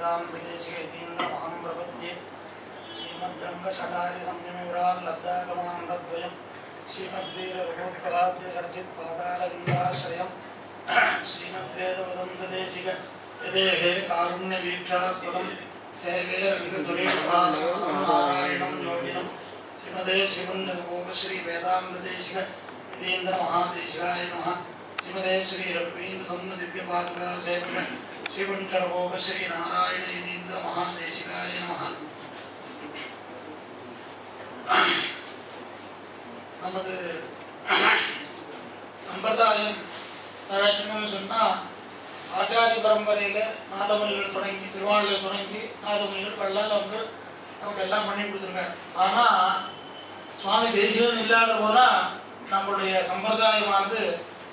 वेदान्तदेशिकेतीन्द्रमहं प्रपद्ये श्रीमद्रङ्गषडार्यसंयमविराल्लब्धागमानन्दद्वयं श्रीमद्वीररघोत्कलाद्यषड्जित्पादारविन्दाश्रयं श्रीमद्वेदवदंसदेशिक यदेहे कारुण्यवीक्षास्पदं सेवे रघुदुरीर्भासनारायणं योगिनं श्रीमदे श्रीपुण्यगोपश्रीवेदान्तदेशिक यतीन्द्रमहादेशिकाय नमः। श्रीमदे श्री रघुवीन्द्र दिव्यपादुका सेवक श्रीपुण्यगोप श्री नारायण यतीन्द्र महादेशिकाय नमः। நமது சம்பிரதாயம் நடக்கணும்னு சொன்னால் ஆச்சாரிய பரம்பரையில் நாதமுனிகள் தொடங்கி திருவாளூர் தொடங்கி நாதமுனிகள் பல்லால் வந்து நமக்கு எல்லாம் பண்ணி கொடுத்துருக்காங்க. ஆனால் சுவாமி தேசிகன் இல்லாத போனால் நம்மளுடைய சம்பிரதாயமானது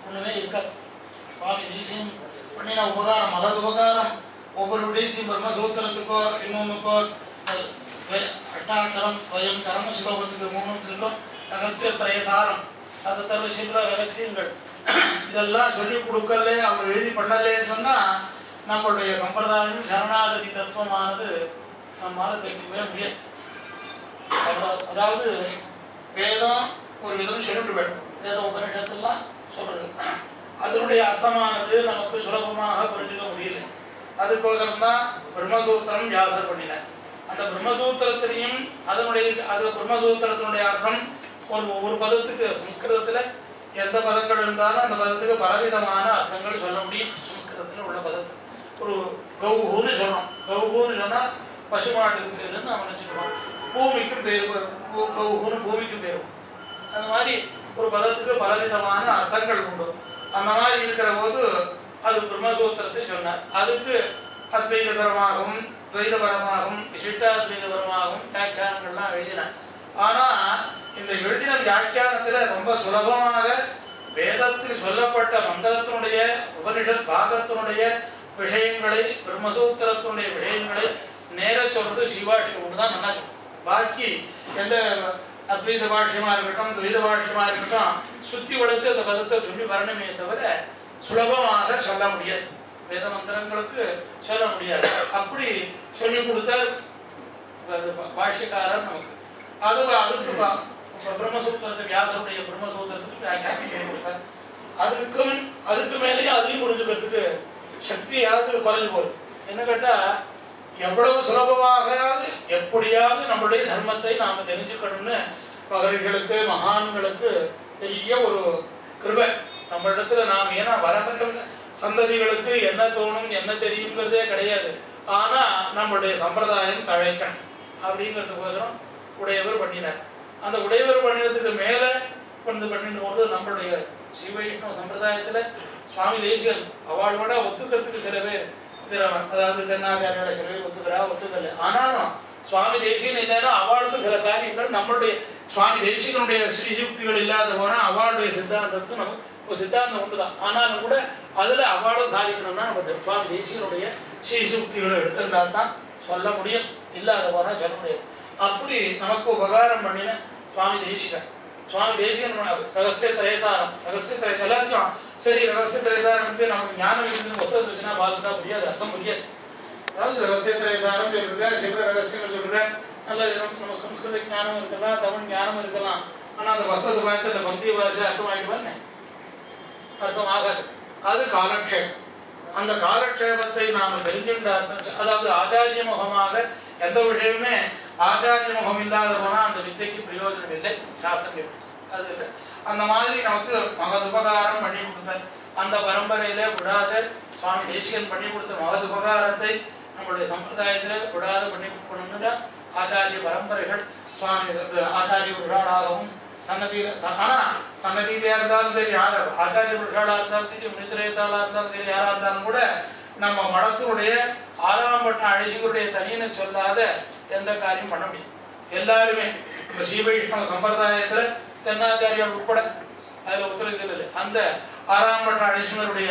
ஒன்றுமே இருக்காது. சுவாமி தேசிகன் பண்ணின உபகாரம் மகது உபகாரம் ஒவ்வொரு விடயத்தையும் பிரம்மசூத்திரத்துக்கோ இன்னொன்றுக்கோ அஷ்டாட்சரம் துவயம் கர்ம ஸ்லோகத்துக்கு மூணுத்துக்கும் ரகசிய திரயசாரம் அது தவிர சில ரகசியங்கள் இதெல்லாம் சொல்லிக் கொடுக்கல அவங்க எழுதி பண்ணலேன்னு சொன்னால் நம்மளுடைய சம்பிரதாயம் சரணாகதி தத்துவமானது நம்மளால் தெரிஞ்சுக்கவே முடியாது. அதாவது வேதம் ஒரு விதம் சொல்லிட்டு வேண்டும். வேத உபநிஷத்துலாம் சொல்றது அதனுடைய அர்த்தமானது நமக்கு சுலபமாக புரிஞ்சுக்க முடியல. அதுக்கோசரம் தான் பிரம்மசூத்திரம் வியாசர் பண்ணினார். அந்த பிரம்மசூத்திரத்திலையும் அதனுடைய பிரம்மசூத்திரத்தினுடைய அர்த்தம் ஒரு பதத்துக்கு சம்ஸ்கிருதத்தில் எந்த பதங்கள் இருந்தாலும் அந்த பதத்துக்கு பலவிதமான அர்த்தங்கள் சொல்ல முடியும். சம்ஸ்கிருதத்தில் உள்ள பதத்துக்கு ஒரு கௌஹூன்னு சொல்றோம். கௌஹூன்னு சொன்னால் பசுமாட்டுக்கு பேருன்னு நம்ம நினச்சிக்கிறோம். பூமிக்கும் பேரு கௌஹூன்னு பூமிக்கும் பேரும். அந்த மாதிரி ஒரு பதத்துக்கு பலவிதமான அர்த்தங்கள் உண்டு. அந்த மாதிரி இருக்கிற போது அது பிரம்மசூத்திரத்தை சொன்னார். அதுக்கு அத்வைதபரமாகவும் துவைதபரமாகவும் விசிஷ்டாத்வைதபரமாகவும் வியாக்கியானங்கள்லாம் எழுதினார். ஆனால் இந்த எழுதின வியாக்கியானத்தில் ரொம்ப சுலபமாக வேதத்தில் சொல்லப்பட்ட மந்திரத்தினுடைய உபனிஷத் பாகத்தினுடைய விஷயங்களை பிரம்மசூத்திரத்தினுடைய விஷயங்களை நேர சொல்றது சிவாட்சியம் ஒன்று தான் நல்லா சொல்லும். பாக்கி எந்த அத்வைத பாஷ்யமாக இருக்கட்டும் துவைத பாஷ்யமாக இருக்கட்டும் சுத்தி உழைச்சி அந்த பதத்தை சொல்லி வரணுமே தவிர சுலபமாக சொல்ல முடியாது. வேத மந்திரங்களுக்கு சொல்ல முடியாது. அப்படி சொல்லி கொடுத்த பாஷ்யக்காரர் நமக்கு அதுக்கு பிரம்மசூத்திரத்தை வியாசருடைய பிரம்மசூத்திரத்துக்கு வியாக்கியானம் கொடுத்தார். அதுக்கு மேலேயும் அதையும் புரிஞ்சுக்கிறதுக்கு சக்தியாவது குறைஞ்சு போகுது. என்ன கேட்டால் எவ்வளவு சுலபமாகாது எப்படியாவது நம்மளுடைய தர்மத்தை நாம் தெரிஞ்சுக்கணும்னு மகரிகளுக்கு மகான்களுக்கு பெரிய ஒரு கிருபை நம்மளிடத்துல. நாம் ஏன்னா வர சந்ததிகளுக்கு என்ன தோணும் என்ன தெரியுங்கிறதே கிடையாது. ஆனால் நம்மளுடைய சம்பிரதாயம் தழைக்கணும் அப்படிங்கிறதுக்கோசரம் உடையவர் பண்ணினார். அந்த உடையவர் பண்ணினதுக்கு மேலே பண்ணிட்டு போது நம்மளுடைய ஸ்ரீவைஷ்ணவ சம்பிரதாயத்தில் சுவாமி தேசிகன் அவளோட ஒத்துக்கிறதுக்கு சில பேர் அதாவது தென்னாச்சாரியோட சில பேர் ஒத்துக்கல. ஆனாலும் சுவாமி தேசிகன் இல்லைன்னா அவளுக்கு சில காரியங்கள் நம்மளுடைய சுவாமி தேசிகனுடைய ஸ்ரீயுக்திகள் இல்லாத போனால் அவளுடைய சித்தாந்தத்துக்கு நமக்கு ஒரு சித்தாந்தம் உண்டு தான். ஆனாலும் கூட அதில் அவார்டும் சாதிக்கணும்னா நம்ம சுவாமி தேசிகனுடைய ஸ்ரீசூக்திகளை எடுத்துட்டால் தான் சொல்ல முடியும். இல்லாத போனால் சொல்ல முடியாது. அப்படி நமக்கு உபகாரம் பண்ணின சுவாமி தேசிகன் ரகசிய திரயசாரம் எல்லாத்தையும் சரி ரகசிய திரயசாரத்துக்கு நமக்கு ஞானம் இருக்குன்னு வசதி இருந்துச்சுன்னா பார்த்துட்டா முடியாது, அர்த்தம் முடியாது. அதாவது ரகசிய திரயசாரம் சொல்லுங்க, சிவ ரகசியம் சொல்லுங்க. நல்ல நம்ம சம்ஸ்கிருத ஞானம் இருக்கலாம், தமிழ் ஞானம் இருக்கலாம். ஆனால் அந்த வசதி பாஷை அந்த பக்தி பாஷை அர்த்தமாகிடுவாங்க, அர்த்தம் ஆகாது. அது காலக்ஷேபம். அந்த காலக்ஷேபத்தை நாம் தெரிஞ்சுட்ட அதாவது ஆச்சாரிய முகமாக எந்த விஷயமுமே ஆச்சாரிய முகம் இல்லாத போனால் அந்த வித்தைக்கு பிரயோஜனம் இல்லை. சாஸ்திரம் அது இல்லை. அந்த மாதிரி நமக்கு மகதுபகாரம் பண்ணி கொடுத்த அந்த பரம்பரையில விடாத சுவாமி தேசிகன் பண்ணி கொடுத்த மகதுபகாரத்தை நம்மளுடைய சம்பிரதாயத்தில் விடாத பண்ணி கொடுக்கணும்னு தான் ஆச்சாரிய பரம்பரைகள் சுவாமி ஆச்சாரிய புருஷாளாகவும் சன்னதியிலே இருந்தாலும் சரி யாரும் ஆச்சாரிய புருஷாளா இருந்தாலும் சரி முனித்திரேத்தாளா இருந்தாலும் சரி யாரா இருந்தாலும் கூட நம்ம மடத்தினுடைய ஆறாம் பட்டம் அழிசிகளுடைய தனியனை சொல்லாத எந்த காரியம் பண்ண முடியும். எல்லாருமே நம்ம ஸ்ரீவைஷ்ணவ சம்பிரதாயத்துல தென்னாச்சாரியால் உட்பட அதில் ஒத்துழைத்தல் இல்லை. அந்த ஆறாம் பட்டம் அழிசிகளுடைய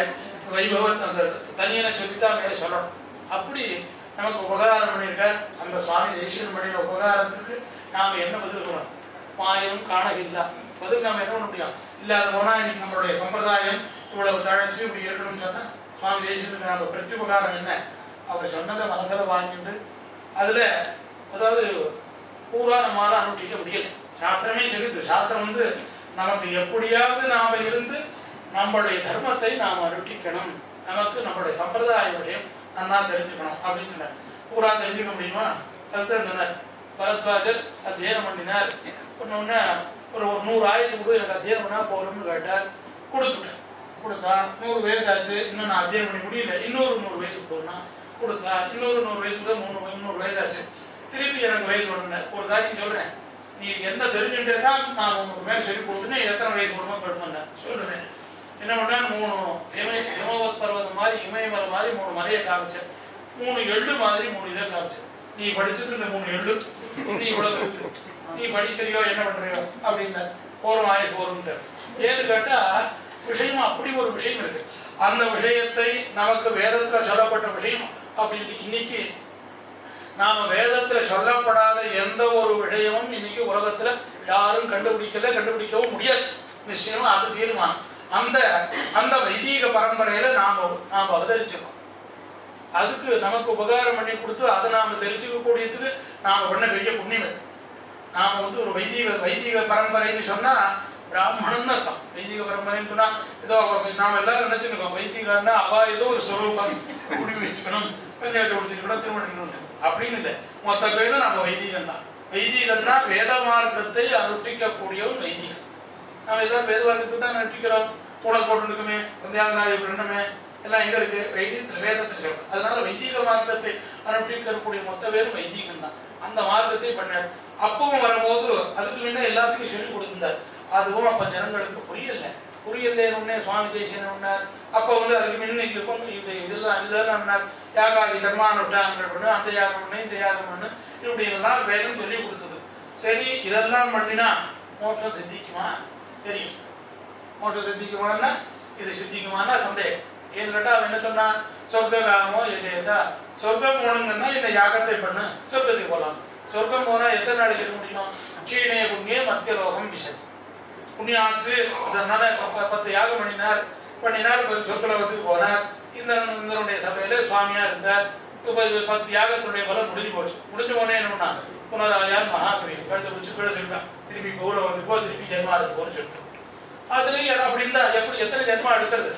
வைபவத்தை அந்த தனியனை சொல்லித்தான் மேலே சொல்லணும். அப்படி நமக்கு உபகாரம் பண்ணியிருக்கார். அந்த சுவாமி தேசிகன் பண்ணின உபகாரத்துக்கு நாம் என்ன பதில் மாயம் காணகில்லா பதில் நாம் என்ன பண்ண முடியும். இல்லாத போனால் இன்னைக்கு நம்மளுடைய சம்பிரதாயம் இவ்வளவு தழைச்சு இப்படி இருக்கணும்னு சொன்னால் சுவாமி தேசிகனுக்கு நம்ம பிரத்யுபகாரம் என்ன அவர் சொன்னதை மனசில் வாங்கிட்டு அதில் அதாவது பூரா நம்மளால் அனுஷ்டிக்க முடியல. சாஸ்திரமே சொல்லுது. சாஸ்திரம் நமக்கு எப்படியாவது நாம் இருந்து நம்மளுடைய தர்மத்தை நாம் அனுஷ்டிக்கணும், நமக்கு நம்மளுடைய சம்பிரதாய விஷயம் நல்லா தெரிஞ்சுக்கணும் அப்படின்னு சொன்னார். பூரா தெரிஞ்சுக்க முடியுமா? அதுதான் சொன்னார். பரத்வாஜர் அத்தியனம் பண்ணினார். ஒன்று ஒரு 100 ஆயுசு கூட எனக்கு அத்தியனம் பண்ணால் போகணும்னு கேட்டார். கொடுத்துட்டேன். கொடுத்தா 100 வயசு ஆச்சு, இன்னும் நான் அத்தியனம் பண்ணி முடியல, இன்னொரு 100 வயசுக்கு போகணும். கொடுத்தா இன்னொரு 100 வயசுக்கு தான் 300 வயசு ஆச்சு. திருப்பி எனக்கு வயசு வரணும். ஒரு காரியம் சொல்கிறேன், நீ என்ன தெரிஞ்சுட்டேன்னா நான் உங்களுக்கு மேலே சொல்லி கொடுத்துன்னு எத்தனை வயசு வருமோ கட்டுவேன் சொல்லுவேன். என்ன பண்ணேன், 3 ஹிமவத் பர்வதம் மாதிரி இமயமலை மாதிரி 3 மலையை காமிச்சேன். 3 எள்ளு மாதிரி 3 இதை காமிச்சேன். நீ படிச்சது இந்த 3 எள்ளு, நீ இவ்வளவு நீ படிக்கிறியோ என்ன பண்றியோ அப்படின்னு போரும் ஆயுசு போரும்ட்டு. ஏன்னு கேட்டா விஷயம் அப்படி ஒரு விஷயம் இருக்கு. அந்த விஷயத்தை நமக்கு வேதத்துல சொல்லப்பட்ட விஷயம் அப்படி இன்னைக்கு நாம வேதத்துல சொல்லப்படாத எந்த ஒரு விஷயமும் இன்னைக்கு உலகத்துல யாரும் கண்டுபிடிக்கவும் முடியாது. நிச்சயமா அது தீர்மானம். அந்த வைதீக பரம்பரையில நாம அவதரிச்சிருக்கோம். அதுக்கு நமக்கு உபகாரம் பண்ணி கொடுத்து அதை நாம தெரிஞ்சுக்க கூடியதுக்கு நாம பண்ண பெரிய புண்ணியம். நாம ஒரு வைதீக பரம்பரைன்னு சொன்னா பிராமணன் அர்த்தம். வைதிக பரம்பரைன்னு சொன்னா ஏதோ நாம எல்லாரும் நினைச்சுக்கோம் வைதிகன்னா அவ ஏதோ ஒரு சொரூபம் குடிமை வச்சுக்கணும், பஞ்சாயத்து கொடுத்துக்கணும், திருமணம் அப்படின்னு இல்லை. மொத்த பேரும் நம்ம வைதிகம் தான். வைதிகம்னா வேத மார்க்கத்தை அனுஷ்டிக்கக்கூடியவன் வைதிகம். நம்ம எல்லாரும் வேத மார்க்கத்துக்கு தான் அனுஷ்டிக்கிறோம். கூடல் போட்டு இருக்குமே, சந்தியாவனாதி பிரண்ணமே எல்லாம் எங்க இருக்கு? வைதிகத்துல வேதத்துல சொல்றோம். அதனால வைதிக மார்க்கத்தை அனுஷ்டிக்கக்கூடிய மொத்த பேரும் வைதிகம் தான். அந்த மார்க்கத்தை பண்ணார். அப்பவும் வரும்போது அதுக்கு முன்ன எல்லாத்துக்கும் சொல்லி கொடுத்திருந்தார். அதுவும் அப்ப ஜனங்களுக்கு புரியலன்னு சுவாமி தேசியன் சொன்னார். அப்ப அதுக்கு முன்ன இதெல்லாம் யாகாதி கர்மானுஷ்டானங்கள் பண்ணு, அந்த யாகம் பண்ணு, இந்த யாகம் பண்ணு, இப்படி எல்லாம் வேதம் சொல்லி கொடுத்தது. சரி, இதெல்லாம் பண்ணினா மோட்சம் சித்திக்குமா? தெரியும். மோட்சம் சித்திக்குமான்னா இது சித்திக்குமானா சந்தேகம். ஏன்னு கேட்டா அவன் என்ன சொன்னா, சொர்க்காமோ எஜேதா, சொர்க்கம் போகணுங்கன்னா இந்த யாகத்தை பண்ணு, சொர்க்கத்துக்கு போகலாம். சொர்க்கம் போனா எத்தனை நாளைக்கு இருக்க முடியும்? சீனே புண்ணிய மத்திய லோகம் விஷயம் புண்ணியம் ஆச்சு. அதனால 10 யாகம் பண்ணினார். சொர்க்கலோகத்துக்கு போனார். இந்திரனுடைய சபையில சுவாமியா இருந்தார். 10 யாகத்தினுடைய பலம் முடிஞ்சு போச்சு. முடிஞ்ச போனே என்ன பண்ணா, புனராயான் மகாபிரியம் கழுத்தை பிடிச்சி பிழைச்சிருக்கான். திருப்பி கௌரவத்துக்கோ திருப்பி ஜென்மா எடுத்துக்கோன்னு சொல்லிட்டு அதுலயும் அப்படி இருந்தா எப்படி எத்தனை ஜென்மா எடுக்கிறது?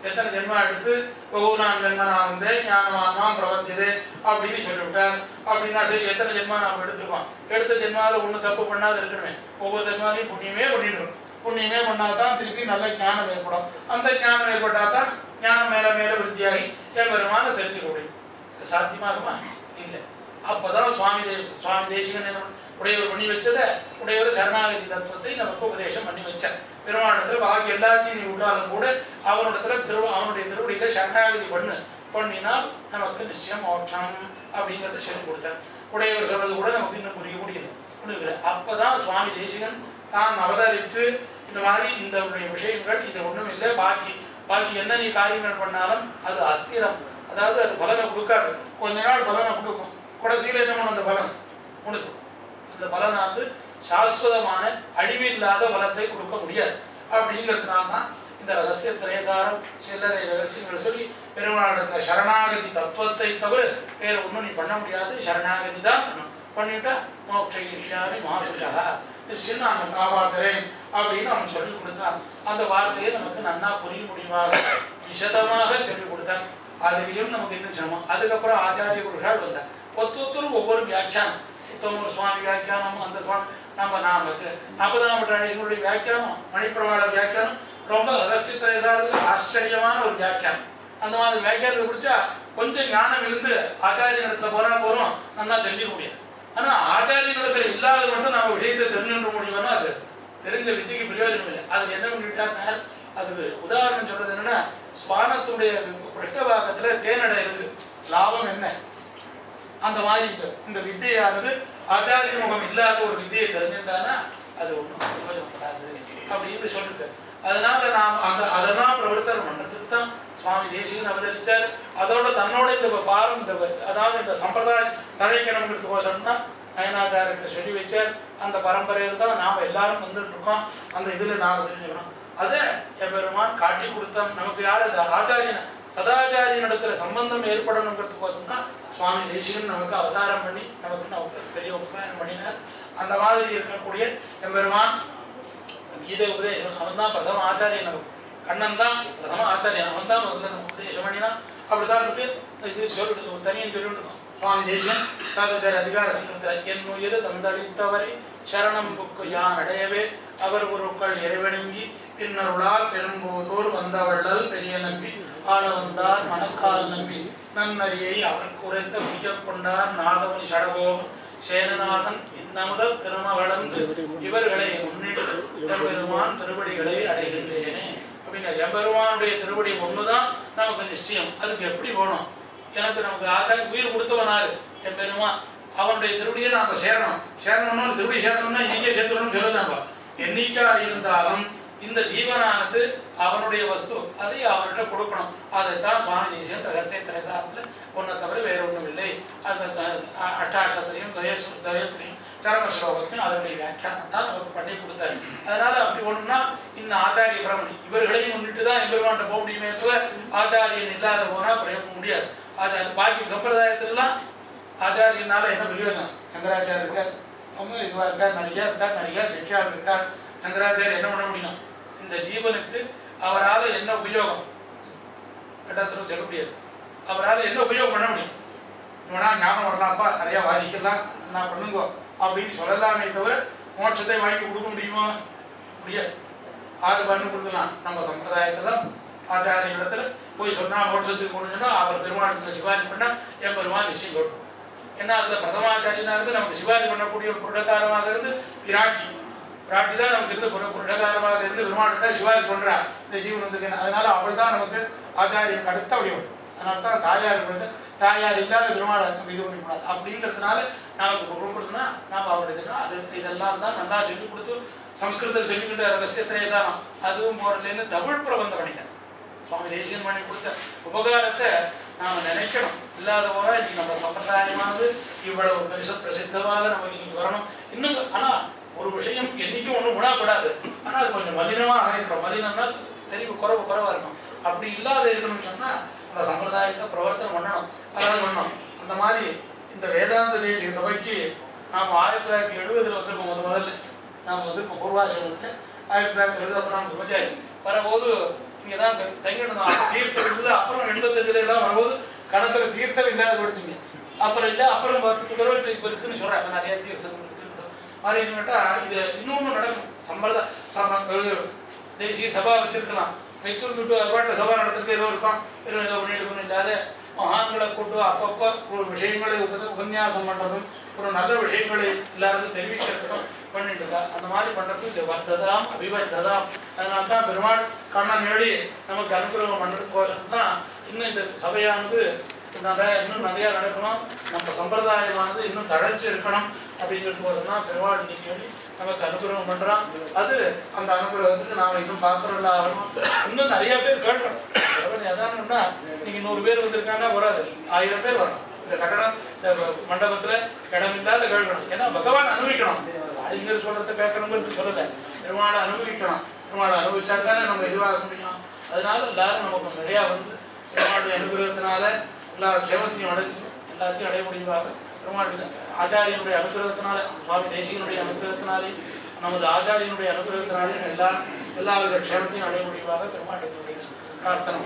எத்தனை ஜென்மா எடுத்து நான் ஜென்மனா வந்தேன் ஞானவான்மாம் பிரபத்தியது அப்படின்னு சொல்லிவிட்டார். அப்படின்னா சரி, எத்தனை ஜென்மா நாம் எடுத்துருக்கோம்? எடுத்த ஜென்மாவில் ஒன்றும் தப்பு பண்ணாத இருக்கணுமே. ஒவ்வொரு ஜென்மாலையும் புண்ணியமே பண்ணிடணும். புண்ணியமே பண்ணாதான் திருப்பி நல்ல ஞானம் ஏற்படும். அந்த ஞானம் ஏற்பட்டாதான் ஞானம் மேல மேல விருத்தியாகி என் பெருமான தெரிஞ்சுக்க முடியும். சாத்தியமாகுமா? இல்லை. அப்பதான் சுவாமி தேசிகன் உடையவர் பண்ணி வச்சதை உடையவர் சரணாகதி தத்துவத்தை நமக்கு உபதேசம் பண்ணி வச்சார். பெருமானத்துல பாக்கி எல்லாத்தையும் நீ விட்டாலும் கூட அவனுடைய திருவடியில சரணாகதி பண்ணினால் நமக்கு நிச்சயம் மோட்சம் அப்படிங்கறத சொல்லி கொடுத்தார். உடையவர் சொல்றது கூட நமக்கு இன்னும் புரிய முடியல. அப்பதான் சுவாமி தேசிகன் தான் அவதரிச்சு இந்த மாதிரி இந்த விஷயங்கள் இது ஒண்ணும் இல்லை, பாக்கி என்ன நீ காரியங்கள் பண்ணாலும் அது அஸ்திரம், அதாவது அது பலனை கொடுக்காது. கொஞ்ச நாள் பலனை கொடுக்கும், கடைசியில என்ன பண்ண அந்த பலன் கொடுக்கும். இந்த பலனானது சாஸ்வதமான அழிவில்லாத பலத்தை கொடுக்க முடியாது. அப்படிங்கிறதுனால தான் இந்த ரகசிய திரேசாரம் சில்லறை ரகசியங்கள் சொல்லி பெருமாளத்துல சரணாகதி தத்துவத்தை தவிர வேற ஒன்றும் நீ பண்ண முடியாது. சரணாகதி தான் பண்ணிட்டா மோட்சயிஷ்யாமி மாசுஜா நிச்சயம் நான் காப்பாத்துறேன் அப்படின்னு அவன் சொல்லிக் கொடுத்தான். அந்த வார்த்தையை நமக்கு நன்னா புரிய முடியுமாக விசதமாக சொல்லிக் கொடுத்தான். அதுலேயும் நமக்கு என்ன சிரமம். அதுக்கப்புறம் ஆச்சாரிய புருஷால் வந்தார். ஒவ்வொருத்தரும் ஒவ்வொரு வியாக்கியானம். உத்தம சுவாமி வியாக்கியானம், அந்த சுவாமி நமக்கு 40 வியாக்கியானம், மணிப்பிரவாள வியாக்கியானம் ரொம்ப ரகசியத்திரேசாரத்துக்கு ஆச்சரியமான ஒரு வியாக்கியானம். அந்த மாதிரி வியாக்கியானத்தை குடிச்சா கொஞ்சம் ஞானம் இருந்து ஆச்சாரிய இடத்துல போறோம் நல்லா தெரிஞ்சுக்க முடியாது. ஆனா ஆச்சாரிய இடத்துல இல்லாத மட்டும் நம்ம விஷயத்தை தெரிஞ்சுக்க முடியும்னா அது தெரிஞ்ச வித்திக்கு பிரயோஜனம் இல்லை. அதுக்கு என்ன பண்ணிட்டாருன்னா, அதுக்கு உதாரணம் சொல்றது என்னன்னா, ஸ்வானத்துடைய பிருஷ்டபாகத்துல தேனடை இருக்கு, லாபம் என்ன? அந்த மாதிரி இந்த வித்தையானது ஆச்சாரிய முகம் இல்லாத ஒரு வித்தையை தெரிஞ்சுட்டானா அது ஒன்றும் பிரயோஜனப்படாது அப்படின்னு சொல்லிட்டு, அதனால நாம் அதெல்லாம் பிரவர்த்தனம் பண்றதுக்கு தான் சுவாமி தேசிகன் அவதரிச்சார். அதோட தன்னோட இந்த பாரம் அதாவது இந்த சம்பிரதாயம் தழைக்கணுங்கிறதுக்கோசரம் தான் நயனாச்சாரியத்தை சொல்லி வச்சார். அந்த பரம்பரையில் தான் நாம் எல்லாரும் வந்துட்டு இருக்கோம். அந்த இதுல நாம் தெரிஞ்சுக்கணும். அதை என் பெருமான் காட்டி கொடுத்தான் நமக்கு. யார் இந்த ஆச்சாரியனை சதாச்சாரியனிடத்துல சம்பந்தம் ஏற்படணுங்கிறதுக்கோசம் தான் சுவாமி தேசிகன் நமக்கு அவதாரம் பண்ணி நமக்கு பெரிய உபகாரம் பண்ணினார். அந்த மாதிரி இருக்கக்கூடிய எம்பெருமான் கீதை உபதேசம், அவன் தான் பிரதம ஆச்சாரியன். நமக்கு கண்ணன் தான் பிரதம ஆச்சாரியன், அவன் தான் முதல்ல நமக்கு உபதேசம் பண்ணினா. அப்படித்தான் இருக்கு. இது சொல்லிட்டு ஒரு தனியும் சொல்லிட்டு சுவாமி தேசிகன் சாதாச்சாரிய அதிகார சங்கத்தில் என் உயிர் தந்தளித்தவரை சரணம் புக்கு யான் அடையவே அவர் குருக்கள் இறைவணங்கி பின்னருளால் பெரும்போதோர் வந்தவள்ளல் பெரிய நம்பி ஆள வந்தார் மணக்கால் நம்பி நன்னறியை அவர் குறைத்த உயர் கொண்டார் நாதவனி சடகோபன் சேனநாதன் இன்னமுதல் திருமகளம் இவர்களை முன்னிட்டு எம்பெருமான் திருவடிகளை அடைகின்றேனே அப்படின்னு. எம்பெருமானுடைய திருவடி ஒண்ணுதான் நமக்கு நிச்சயம். அதுக்கு எப்படி போகணும்? எனக்கு நமக்கு ஆச்சாரிய உயிர் கொடுத்தவனாரு எம்பெருமான், அவனுடைய திருவடியை நாம சேரணும்னா திருவடி சேரணும்னா இங்கே சேர்க்கணும்னு சொல்லலாம்பா. என்னைக்கா இருந்தாலும் இந்த ஜீவனானது அவனுடைய வஸ்து, அதை அவர்கிட்ட கொடுக்கணும். அதைத்தான் சுவாமி தேசிகன் ரகசிய திரைசாரத்தில் ஒன்றை தவிர வேற ஒன்றும் இல்லை. அந்த அஷ்டாட்சத்திலையும் தயத்திலையும் சரம ஸ்லோகத்திலையும் அதனுடைய வியாக்கியானம் தான் நமக்கு பண்ணி கொடுத்தாரு. அதனால அப்படி ஒண்ணுன்னா இன்னும் ஆச்சாரிய பிரமணி இவர்களையும் முன்னிட்டு தான் எம்பெருமான்ட்ட போக முடியுமே தவிர ஆச்சாரியன் இல்லாத போனா போக முடியாது. பாக்கி சம்பிரதாயத்திலாம் ஆச்சாரியனால என்ன பிரயோஜனம்? சங்கராச்சாரியர் இருக்கார், அவங்க இதுவா இருக்கார், நிறைய சிஷ்யார் இருக்கார். சங்கராச்சாரியர் என்ன பண்ண முடியும்? இந்த ஜீவனுக்கு அவரால் என்ன உபயோகம் கட்டத்தில் சொல்ல முடியாது. அவரால் என்ன உபயோகம் பண்ண முடியும்? இவனா ஞாபகம் வரலாம்ப்பா, நிறைய வாசிக்கலாம், நான் பண்ணுங்க அப்படின்னு சொல்லலாமே தவிர மோட்சத்தை வாங்கி கொடுக்க முடியுமா? முடியாது. ஆறு பண்ணு கொடுக்கலாம். நம்ம சம்பிரதாயத்தை தான் ஆச்சாரிய இடத்துல போய் சொன்னா மோட்சத்துக்கு கொடுங்கன்னா அவர் பெருமாளத்தில் சிவாஜி பண்ணா என் பெருமாள் நிச்சயம் கொடுக்கும். ஏன்னா அதுல பிரதமாச்சாரியனா இருந்து நமக்கு சிவாஜி பண்ணக்கூடிய ஒரு புருடகாரமாக இருந்து பிராட்டி தான் நமக்கு இருந்து புருடகாரமாக இருந்து பெருமாள் தான் சிவாஜி பண்றா இந்த ஜீவன் வந்து. அதனால அவள் தான் நமக்கு ஆச்சாரியம் அடுத்த வடிவம். அதனால தான் தாயார் இல்லாத பெருமாளை நம்ம இது பண்ணிக்கூடாது அப்படிங்கிறதுனால நமக்கு கொடுக்கணும்னா நாம் அவருடைய அது இதெல்லாம் தான் நல்லா சொல்லிக் கொடுத்து சம்ஸ்கிருதத்தில் சொல்லிக்கிட்ட ரகசியத்திரேசானம் அதுவும் போறதுலேருந்து தமிழ் பிரபந்தம் பண்ணிட்டேன். சுவாமி தேசிகன் பண்ணி கொடுத்த உபகாரத்தை நாம் நினைக்கணும். இல்லாத போல இன்னைக்கு நம்ம சம்பிரதாயமானது இவ்வளவு பிரசித்தமாக நமக்கு இன்னைக்கு வரணும். இன்னும் ஆனால் ஒரு விஷயம் என்னைக்கும் ஒன்றும் உணரக்கூடாது. ஆனால் அது கொஞ்சம் மலினமாக இருக்கணும். மலினம்னா தெரிவு குறைவா இருக்கணும். அப்படி இல்லாத இருக்கணும்னு சொன்னால் அந்த சம்பிரதாயத்தை பிரவர்த்தனம் பண்ணணும். அதாவது பண்ணணும். அந்த மாதிரி இந்த வேதாந்த தேசிக சபைக்கு நாம் 1970 வந்திருக்கோம். முதல்ல நாம் வந்திருக்கோம் பூர்வாசிரமத்தில் 1970. அப்புறம் சுமஜாரி வரும்போது இங்கே தான் தங்கிடணும். தீர்த்தம் இருந்தது. அப்புறம் 85 வரும்போது கணக்கில் தீர்த்தம் இல்லாத கொடுத்தீங்க. அப்புறம் இல்லை, அப்புறம் 10 கிலோமீட்டர் இப்போ இருக்குன்னு சொல்கிறாங்க. நிறைய தீர்த்தம் இருக்கு. அது என்ன கேட்டால் இது இன்னொன்று நடக்கும். தேசிய சபா வச்சிருக்கலாம், வச்சுட்டு பாட்டு சபா நடத்துறதுக்கு ஏதோ இருக்கும், ஏதோ பண்ணிட்டு இல்லாத மகான்களை கூட்டு அப்பப்போ ஒரு விஷயங்களை உபன்யாசம் பண்ணுறதும் ஒரு நல்ல விஷயங்களை எல்லாருக்கும் தெரிவிக்கிறதுக்கும் பண்ணிட்டு இருக்கா. அந்த மாதிரி பண்ணுறதுக்கு வர்த்ததாம் அபிவர்த்ததாம். அதனால தான் பெருமாள் கண்ணன் நேடி நமக்கு அனுகிரகம் பண்ணுறதுக்கோசம் தான் இன்னும் இந்த சபையானது இன்னும் நிறையா நடக்கணும். நம்ம சம்பிரதாயமானது இன்னும் தழைச்சி இருக்கணும் அப்படிங்கிறதுக்கோசம் தான் பெருமாள் இன்னைக்கு வேண்டி நமக்கு அனுகிரகம் பண்ணுறான். அது அந்த அனுகிரகத்துக்கு நாம் இன்னும் பாத்திரம் ஆகணும். இன்னும் நிறைய பேர் கேட்கணும். எதானுன்னா இன்னைக்கு 100 பேர் வந்திருக்காங்கன்னா வராது, 1000 பேர் வரணும். இந்த கட்டடம் மண்டபத்தில் இடம் இல்லாத கேட்கணும். ஏன்னா பகவான் அனுபவிக்கணும். இங்கே சொல்றதை கேட்கணுங்கிறது சொல்லலை, பெருமாளை அனுபவிக்கணும். பெருமாளை அனுபவிச்சா தானே நம்ம இதுவாக முடியும். அதனால எல்லாரும் நமக்கு நிறையா வந்து பெருமாளுடைய அனுகிரகத்தினால எல்லா சேவத்தையும் அடைஞ்சு எல்லாத்தையும் அடைய முடிவாக பெருமாளுடைய ஆச்சாரியனுடைய அனுகிரகத்தினால, சுவாமி தேசிகனுடைய அனுகிரகத்தினாலே, நமது ஆச்சாரியனுடைய அனுகிரகத்தினாலே எல்லா வித க்ஷேமத்தையும் அடைய முடிவாக பெருமாளுடைய பிரார்த்தனை.